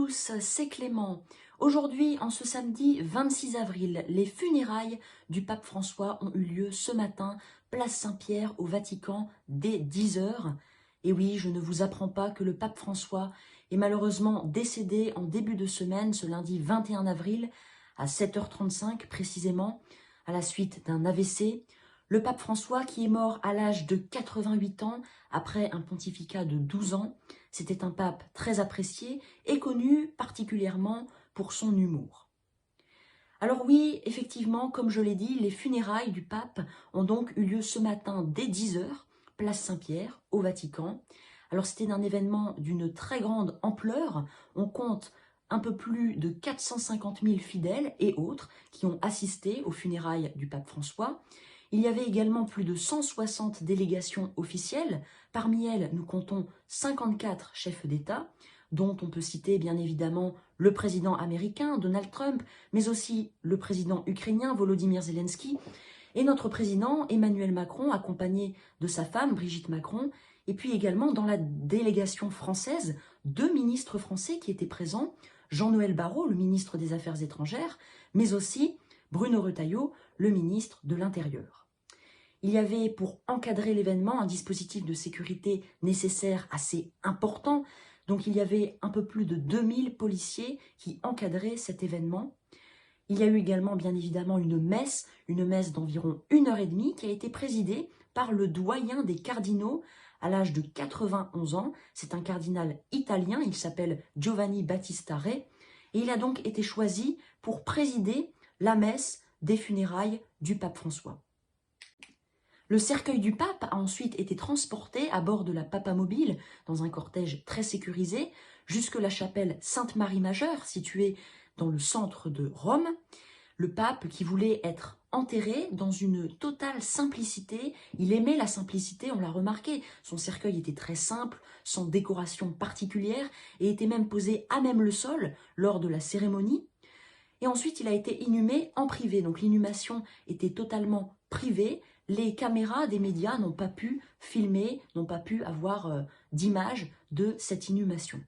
tous, c'est Clément. Aujourd'hui, en ce samedi 26 avril, les funérailles du pape François ont eu lieu ce matin, place Saint-Pierre au Vatican, dès 10 h. Et oui, je ne vous apprends pas que le pape François est malheureusement décédé en début de semaine, ce lundi 21 avril, à 7h35 précisément, à la suite d'un AVC. Le pape François qui est mort à l'âge de 88 ans, après un pontificat de 12 ans, c'était un pape très apprécié et connu particulièrement pour son humour. Alors oui, effectivement, comme je l'ai dit, les funérailles du pape ont donc eu lieu ce matin dès 10 h, place Saint-Pierre, au Vatican. Alors c'était un événement d'une très grande ampleur, on compte un peu plus de 450 000 fidèles et autres qui ont assisté aux funérailles du pape François. Il y avait également plus de 160 délégations officielles. Parmi elles, nous comptons 54 chefs d'État, dont on peut citer bien évidemment le président américain, Donald Trump, mais aussi le président ukrainien, Volodymyr Zelensky, et notre président, Emmanuel Macron, accompagné de sa femme, Brigitte Macron, et puis également dans la délégation française, 2 ministres français qui étaient présents, Jean-Noël Barrot, le ministre des Affaires étrangères, mais aussi Bruno Retailleau, le ministre de l'Intérieur. Il y avait, pour encadrer l'événement, un dispositif de sécurité nécessaire assez important. Donc il y avait un peu plus de 2000 policiers qui encadraient cet événement. Il y a eu également, bien évidemment, une messe d'environ 1h30 qui a été présidée par le doyen des cardinaux à l'âge de 91 ans. C'est un cardinal italien, il s'appelle Giovanni Battista Re, et il a donc été choisi pour présider la messe des funérailles du pape François. Le cercueil du pape a ensuite été transporté à bord de la Papamobile, dans un cortège très sécurisé, jusque la chapelle Sainte-Marie-Majeure, située dans le centre de Rome. Le pape, qui voulait être enterré dans une totale simplicité, il aimait la simplicité, on l'a remarqué. Son cercueil était très simple, sans décoration particulière, et était même posé à même le sol lors de la cérémonie. Et ensuite, il a été inhumé en privé, donc l'inhumation était totalement privée. Les caméras des médias n'ont pas pu filmer, n'ont pas pu avoir d'image de cette inhumation.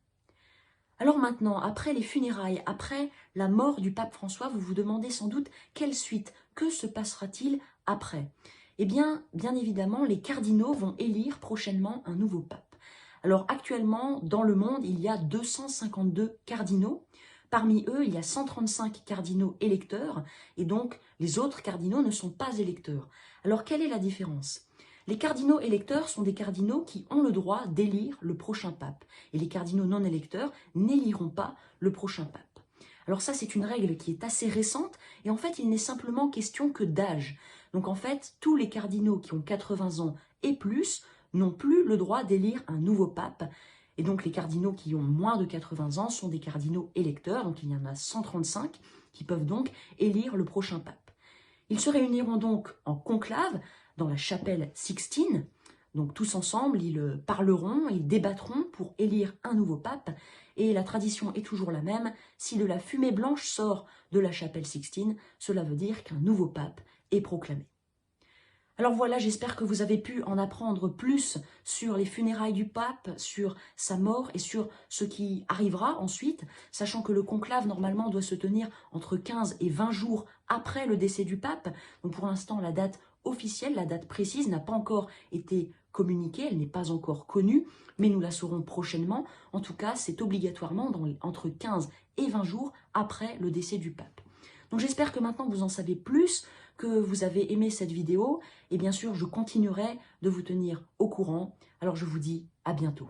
Alors maintenant, après les funérailles, après la mort du pape François, vous vous demandez sans doute quelle suite, que se passera-t-il après? Eh bien évidemment, les cardinaux vont élire prochainement un nouveau pape. Alors actuellement, dans le monde, il y a 252 cardinaux. Parmi eux, il y a 135 cardinaux électeurs, et donc les autres cardinaux ne sont pas électeurs. Alors quelle est la différence? Les cardinaux électeurs sont des cardinaux qui ont le droit d'élire le prochain pape, et les cardinaux non électeurs n'éliront pas le prochain pape. Alors ça, c'est une règle qui est assez récente, et en fait, il n'est simplement question que d'âge. Donc en fait, tous les cardinaux qui ont 80 ans et plus n'ont plus le droit d'élire un nouveau pape. Et donc les cardinaux qui ont moins de 80 ans sont des cardinaux électeurs, donc il y en a 135 qui peuvent donc élire le prochain pape. Ils se réuniront donc en conclave dans la chapelle Sixtine, donc tous ensemble ils parleront, ils débattront pour élire un nouveau pape, et la tradition est toujours la même, si de la fumée blanche sort de la chapelle Sixtine, cela veut dire qu'un nouveau pape est proclamé. Alors voilà, j'espère que vous avez pu en apprendre plus sur les funérailles du pape, sur sa mort et sur ce qui arrivera ensuite, sachant que le conclave normalement doit se tenir entre 15 et 20 jours après le décès du pape. Donc pour l'instant, la date officielle, la date précise n'a pas encore été communiquée, elle n'est pas encore connue, mais nous la saurons prochainement. En tout cas, c'est obligatoirement entre 15 et 20 jours après le décès du pape. Donc j'espère que maintenant vous en savez plus, que vous avez aimé cette vidéo, et bien sûr je continuerai de vous tenir au courant. Alors je vous dis à bientôt.